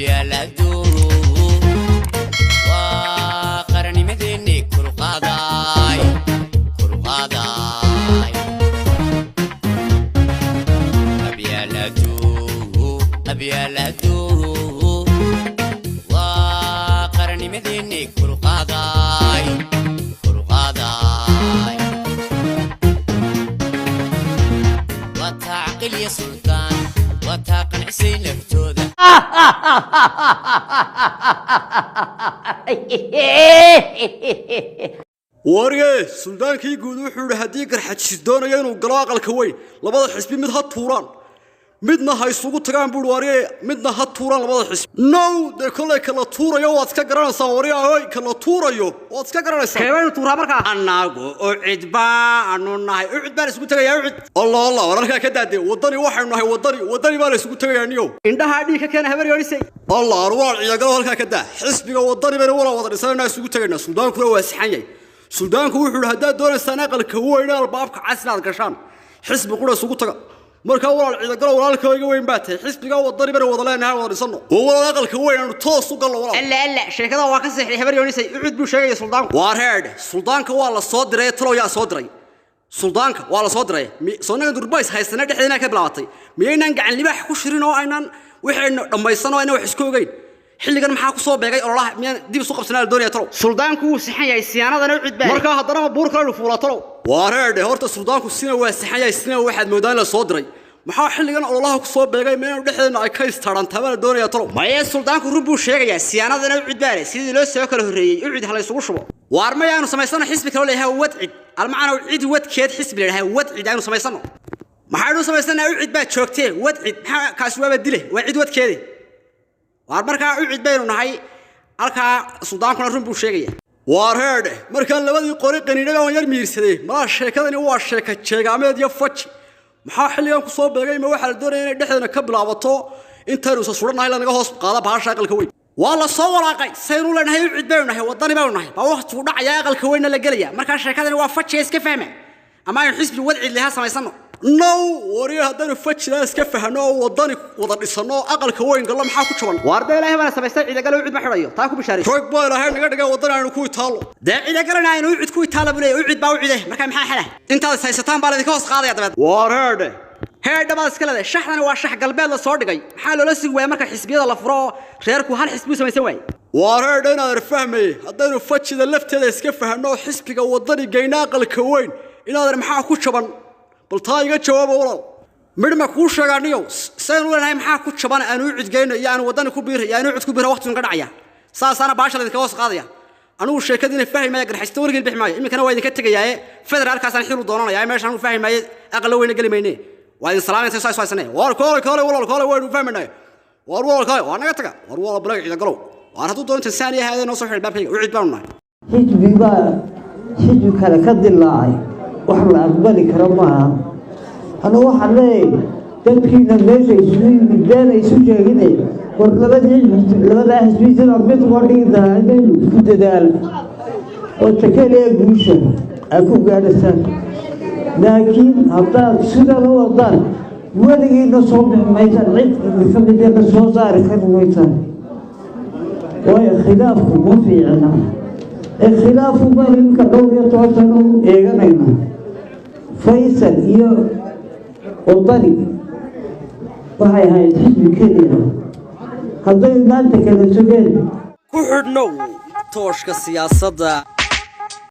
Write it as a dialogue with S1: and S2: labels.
S1: أبيالدو وقرني مديني كرقاداي أبيالدو وقرني مديني كرقاداي وتعقل يا سلطان وتقنع سينك تودا
S2: wariyay suldaankii guud wuxuu yiri hadii garxad doonayo inuu galo aqalka weyn labada xisbi mid ha tuuraan midna ha isugu tagaan buu wariyay midna ha tuuraan labada xisbi no de kale kala tuurayo waad ka garanaysaa wariyay kala tuurayo waad ka garanaysaa
S3: keebay tuuraa markaa anaagu oo cidba aanu nahay oo cidba isugu tagayaa oo cid
S2: allah wararka ka daadee wadani waxaynu nahay wadani baa la isugu tagayaa niyo
S3: indhaha dhiig ka keen habar yorisay
S2: allah arwaal ciyagal halka ka daa xisbiga wadani baa wada dhisayna isugu tagaynaa suldaankuna waa saxanyay سودانku wuxuu hadaa doonaysan aqalka weyn albaabka casnaad gashaan xisbi qura isugu taga marka walaal ciidagalo walaalkayga weyn baatay xisbiga wadani bar wada leenahay wada dhisano oo walaal aqalka weyn aanu toos u galno walaal
S3: alla sheekada waa ka saxiix habar yoonisay ucud buu sheegay suldaanku
S2: waa reed suldaanka waa la soo diray talo yaa soo diray suldaanka waa la soo diray soonaga durbays haysana dhexdeena ka bilaabatay miyaynan gacan libaax ku shirin oo aynan wixii dhamaysan oo aynan wax isku ogeyn xilligan maxaa ku soo beegay ololaha miyaan dib isu qabsanaa doonaya talo
S3: suldaanku wuu saxan yahay siyaanadana u cidbaa
S2: marka haddana buur kale u fuula talo waa reed horta suldaanku sina waa saxan yahay sina waxaad moodaan la soo diray maxaa xilligan ololaha ku soo beegay meel dhexdeena ay ka istaaran tabana doonaya talo
S3: maya suldaanku run buu sheegaya siyaanadana u cidbaa sidii loo soo kala horeeyay u cid hala isugu shubo waar ma yaanu samaysana xisbi kale leeyahay wadcid almaana cid wadkeed xisbi leeyahay wadcid aanu samaysano maxaanu samaysana u cid baa joogtee wadcid kaas waa badile waa cid wadkeed waar markaa u cid baynu nahay halka suldaankuna run buu sheegaya waar reed marka labadii qori qaniinaga oo yar miirsaday ma sheekadani waa sheeka jeegaameed iyo faj maxaa xilligan ku soo beegay ma waxa la doonayay inay dhexdeena ka bilaabato intaanu soo suranahay la naga hoos qaada baasha aqalka weyn waa la soo walaaqay saynu leenahay u cid baynu nahay wadani baynu nahay ba waqti u dhacaya aqalka weyn la galaya marka sheekadani waa faj iska fahma ama ay xisbi wadcid leha samaysano no wariya hadana fajida iska fahano wadani wada dhisano aqalka weyn gal maxaa ku jaban waarda ilaahay baa sameystay ciidagal u cid ma xirayo taa ku bishaaray
S2: roog baa ilaahay naga dhigay wadani aanu ku itaalo
S3: daa ciidagalna aanu u cid ku itaalo bulay u cid baa u cide marka maxaa xala intaad haysataan baa idinka hoos qaadaya dabad
S2: wareed
S3: heedha baa iska leedahay shaxdana waa shax galbeed la soo dhigay maxaa loola sii waayay marka xisbiyada la furo reerku hal xisbi samaysan waay
S2: wareed inaad fahmay hadaynu fajida lafteeda iska fahano xisbiga wadani geyna aqalka weyn inaad maxaa ku jaban bal taa iga jawaabo walaal midma ku sheeganiyo saynu leenahay maxaa ku jaban aanu cidgeyno iyo aanu wadani ku biiray aanu cid ku biiray waqtigan ka dhacaya saasana baasha idinka hoos qaadaya anigu sheekadina fahmay garxista wargeed bixmaayo imikana waa idinka tagayaa federaalkaasaan xilu doonanayaa meeshaan u fahmay aqal weyn galimayne waa idin salaamaynta soo iswaasane war koole walaal waynu fahmanay war walaal koole waa naga taga war walaal balaag ciidagalo war hadduu doonto Tansaaniya haadeen oo soo xil baabkayga u cid baan nahay
S4: xisbi kale ka dilaacay wax la aqbali karo maaha أنا واحد ليه تبكي نبيش يسوي بدانا يسوي كده ولا بدي أحسبي سنة بيت وريد هذا كده دال وتكلم يقولش أكو قاعد سنة لكن هذا سنة هو ضل ولقي نصوب ميتان عد بفضل ده نصوب صار كان ميتان ويا خلافكم مو في عنا الخلاف ما يمكن لو يتوصلوا إيجابنا فيصل wadani waxay ahayd xisbi keliya hadday maanta kala sugeen
S3: ku xidhnow tooshka siyaasadda